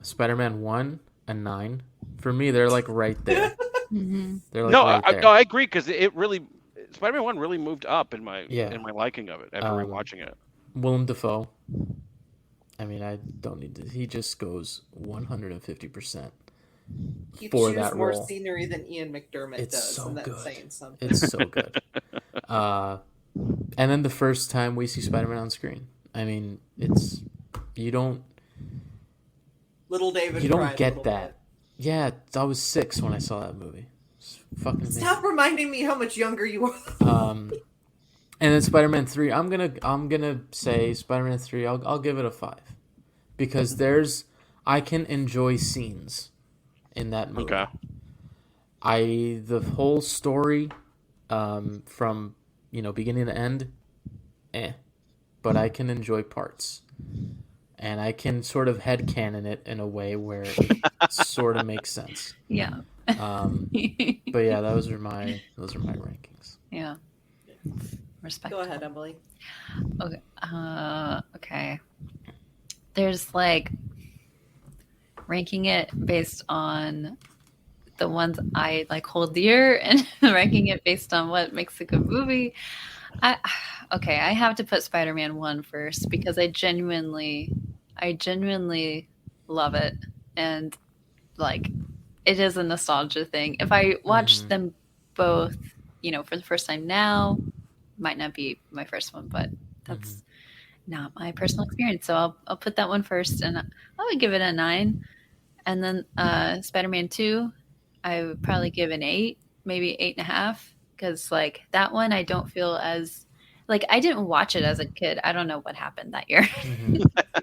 Spider-Man 1, a 9. For me, they're like right there. They're like right there. I agree, because it really Spider-Man 1 really moved up in my liking of it after rewatching it. Willem Dafoe. I mean, I don't need to. He just goes 150%. He for chews that more role. Scenery than Ian McDermott It's does, so and that's good. saying something. It's so good. And then the first time we see Spider-Man on screen. I mean, you don't Little David. You don't get that. Bit. Yeah, I was 6 when I saw that movie. It's fucking amazing. Stop reminding me how much younger you are. And then Spider-Man 3, I'm gonna say Spider-Man 3. I'll give it a 5 because I can enjoy scenes in that movie. Okay. The whole story, from beginning to end, but I can enjoy parts. And I can sort of headcanon it in a way where it sort of makes sense. Yeah. But yeah, those are my rankings. Yeah. Respect. Go ahead, Emily. Okay. Okay. There's ranking it based on the ones I hold dear, and ranking it based on what makes a good movie. I have to put Spider-Man 1 first because I genuinely love it, and it is a nostalgia thing. If I watch them both, for the first time now, might not be my first one, but that's not my personal experience. So I'll put that one first, and I would give it a 9. And then Spider-Man 2, I would probably give an 8, maybe 8.5, because that one I don't feel as I didn't watch it as a kid. I don't know what happened that year.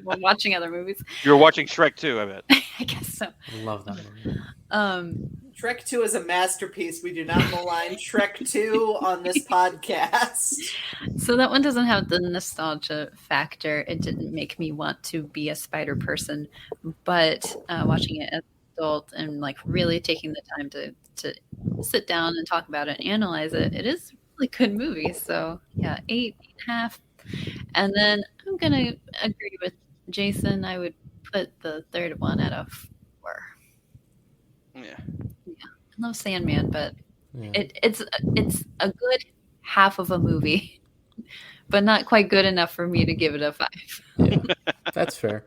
While watching other movies. You were watching Shrek too, I bet. I guess so. I love that movie. Shrek 2 is a masterpiece. We do not malign Shrek 2 on this podcast. So that one doesn't have the nostalgia factor. It didn't make me want to be a spider person, but watching it as an adult and like really taking the time to sit down and talk about it and analyze it, it is a really good movie. So yeah, 8.5. And then I'm gonna agree with Jason. I would put the third one at a 4. Yeah. I love Sandman, but Yeah. it's a good half of a movie, but not quite good enough for me to give it a 5. Yeah, that's fair.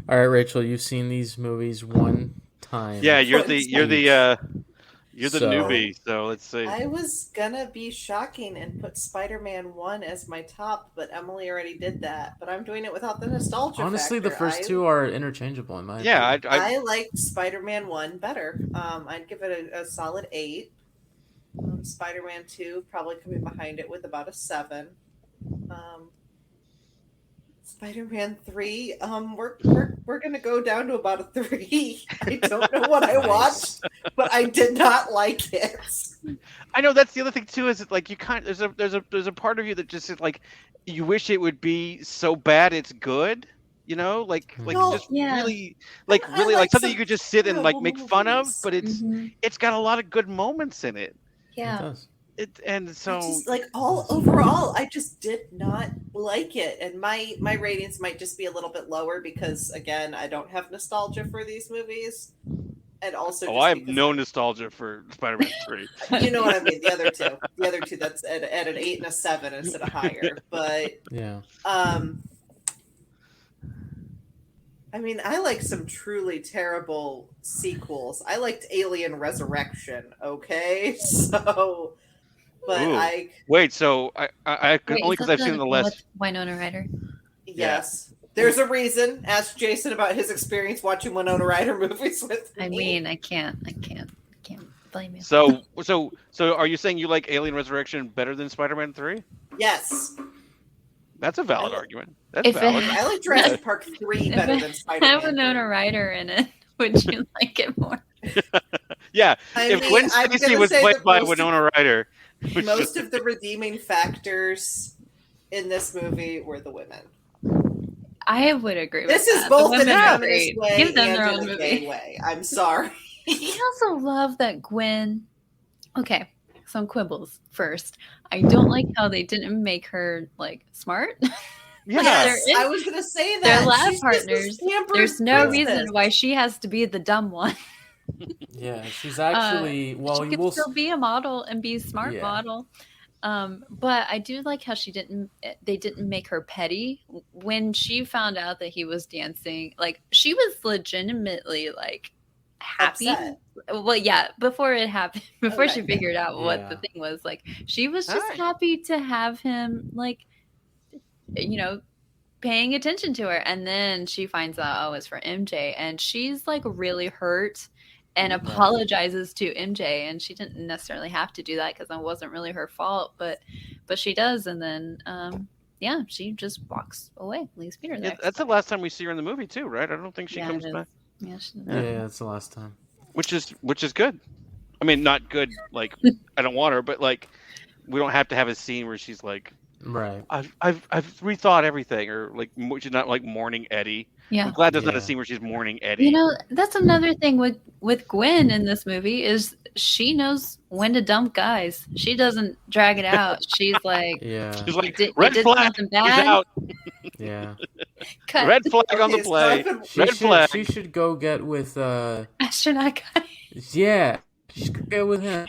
All right, Rachel, you've seen these movies one time. Yeah, you're the So- newbie. So let's see. I was gonna be shocking and put Spider-Man 1 as my top, but Emily already did that. But I'm doing it without the nostalgia Honestly, the factor. first two are interchangeable in my Yeah, opinion. I liked Spider-Man 1 better. I'd give it a solid 8. Spider-Man 2 probably coming behind it with about a 7. Spider-Man 3, we're gonna go down to about a 3. I don't know what I watched, but I did not like it. I know that's the other thing too. Is it like you kind of, there's a part of you that just is like you wish it would be so bad it's good. You know, like No, just yeah. really like I really like like something some you could just sit and like make fun of, movies. but it's got a lot of good moments in it. It Yeah. does. And I so just like overall, I just did not like it, and my ratings might just be a little bit lower because again, I don't have nostalgia for these movies, and also I have no nostalgia for Spider-Man 3. You know what I mean. The other two, that's at an 8 and a 7 instead of higher. But Yeah. I mean, I like some truly terrible sequels. I liked Alien Resurrection. Okay, so. But Ooh. Wait, so I Wait, only is because that I've seen the last. with Winona Ryder? yes, there's a reason. Ask Jason about his experience watching Winona Ryder movies with me. I mean, I can't blame you. So are you saying you like Alien Resurrection better than Spider-Man 3? Yes, That's a valid argument. That's If it valid. I like Jurassic Park 3 better than Have Spider-Man. Winona Ryder in it, would you like it more? Yeah, I if mean, Gwen I'm Stacy gonna was say played that by most Winona Ryder, Most of the redeeming factors in this movie were the women. I would agree with This is that. both The in a women are feminist great. way Give them and their in own a movie. gay way. I'm sorry. I also love that Gwen. Okay, some quibbles first. I don't like how they didn't make her like smart. yeah, Yes, They're in- I was going to say that. They're lab She's just this partners. pampered There's no princess. reason why she has to be the dumb one. Yeah, she's actually well. She You could will. still be a model and be a smart Yeah. model. But I do like how they didn't make her petty when she found out that he was dancing. Like she was legitimately like happy. Upset. Well, yeah, before it happened, before she Okay. figured out what the Yeah. thing was, like she was just Hi. happy to have him, like, you know, paying attention to her. And then she finds out, oh, it's for MJ, and she's like really hurt and apologizes to MJ, and she didn't necessarily have to do that because it wasn't really her fault, but she does. And then yeah, she just walks away, leaves Peter there. that's the last time we see her in the movie too, right? I don't think she Yeah, comes it is. back, Yeah, she does. Yeah, that's the last time. which is good. I mean, not good. Like I don't want her, but like we don't have to have a scene where she's like, Right. I've rethought everything, or like she's not like mourning Eddie. Yeah. I'm glad there's not a Yeah. scene where she's mourning Eddie. You know, that's another thing with Gwen in this movie is she knows when to dump guys. She doesn't drag it out. She's like, Yeah. She's like, you red did flag something is bad. out. Yeah. Cut. Red flag on the Okay, so play. I've been- Red flag. She should go get with. Astronaut guy. Yeah. She should go with him.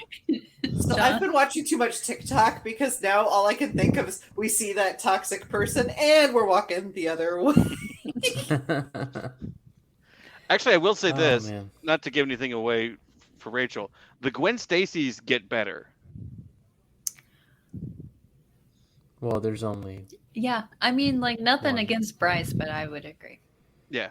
So I've been watching too much TikTok because now all I can think of is we see that toxic person and we're walking the other way. Actually, I will say Oh, this, man. not to give anything away for Rachel. The Gwen Stacy's get better. Well, there's only. Yeah, I mean, like nothing One. against Bryce, but I would agree. Yeah.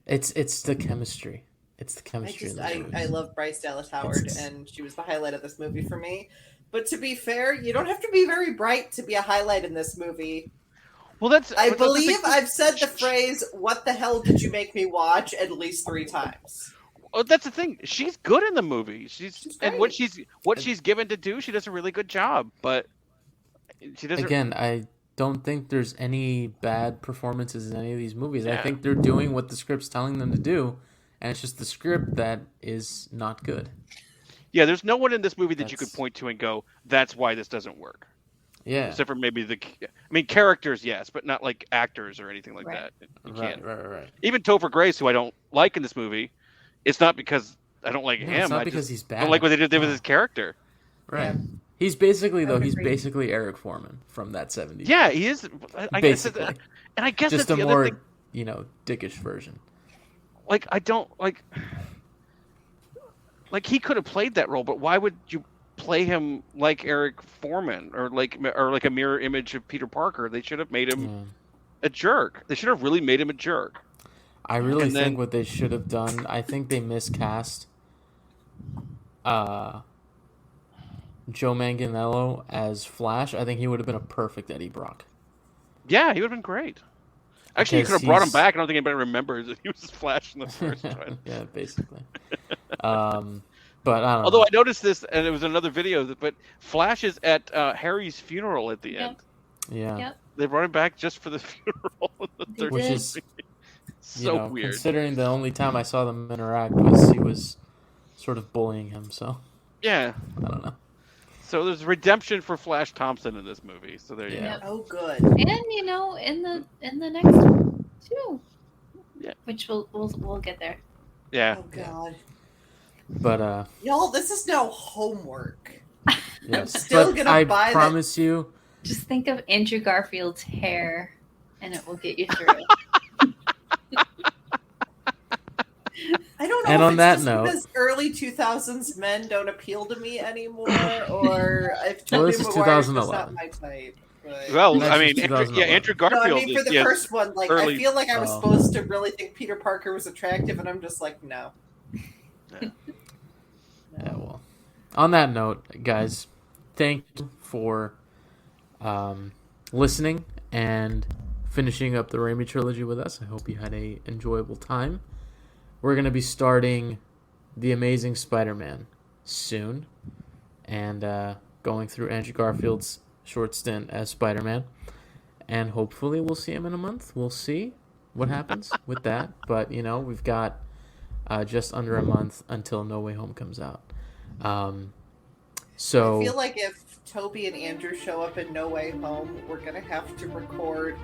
It's the chemistry. It's the I chemistry. just in I, those I movies. love Bryce Dallas Howard, It's- and she was the highlight of this movie for me. But to be fair, you don't have to be very bright to be a highlight in this movie. Well, that's. I but that's the believe thing- I've said the phrase "What the hell did you make me watch?" at least 3 times. Well, that's the thing. She's good in the movie. She's and what she's given to do, she does a really good job. But she doesn't. Again, I don't think there's any bad performances in any of these movies. Yeah. I think they're doing what the script's telling them to do, and it's just the script that is not good. Yeah, there's no one in this movie that you could point to and go, "That's why this doesn't work." Yeah. Except for maybe characters, yes, but not like actors or anything like that. You can't. Right. Even Topher Grace, who I don't like in this movie, it's not because I don't like him. It's not because he's bad. I don't like what they did with his character. Right. Yeah. He's basically Eric Foreman from that 70s. Yeah, he is. Basically. And I guess just that's a the more, other thing. dickish version. Like, I don't like he could have played that role, but why would you play him like Eric Foreman or like a mirror image of Peter Parker? They should have made him a jerk. They should have really made him a jerk. I really think what they should have done, I think they miscast Joe Manganiello as Flash. I think he would have been a perfect Eddie Brock. Yeah, he would have been great. Actually, you could have brought him back. I don't think anybody remembers that he was Flash in the first time. Yeah, basically. But I don't Although know. I noticed this, and it was another video, but Flash is at Harry's funeral at the end. Yeah. Yep. They brought him back just for the funeral. Which is so weird. Considering the only time I saw them interact was he was sort of bullying him. So yeah, I don't know. So there's redemption for Flash Thompson in this movie. So there you go. Oh, good. And in the next one too. Yeah. Which we'll get there. Yeah. Oh God. But y'all, this is now homework. Yes. I'm still gonna buy I promise you. Just think of Andrew Garfield's hair, and it will get you through it. I don't know. And if on it's that just note, because early 2000s men don't appeal to me anymore, or if Well, Tobey this is Maguire's just 2011. not my type. But... Well, I mean, 2011. Andrew No, Garfield. I mean for the first one, like early... I feel like I was supposed to really think Peter Parker was attractive, and I'm just like, no. Yeah, well. On that note, guys, thank you for listening and finishing up the Raimi trilogy with us. I hope you had a enjoyable time. We're going to be starting The Amazing Spider-Man soon and going through Andrew Garfield's short stint as Spider-Man. And hopefully we'll see him in a month. We'll see what happens with that. But, we've got just under a month until No Way Home comes out. So I feel like if Toby and Andrew show up in No Way Home, we're going to have to record...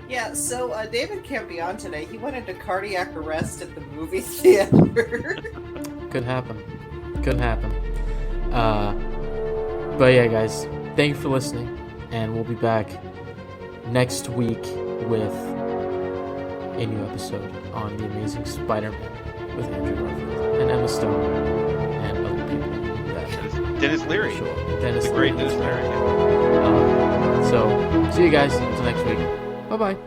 Yeah, so David can't be on today. He went into cardiac arrest at the movie theater. Could happen. But yeah, guys, thank you for listening, and we'll be back next week with a new episode on The Amazing Spider-Man with Andrew Garfield and Emma Stone and other people. Dennis Leary. Sure. The great Dennis Leary. So, see you guys until next week. Bye-bye.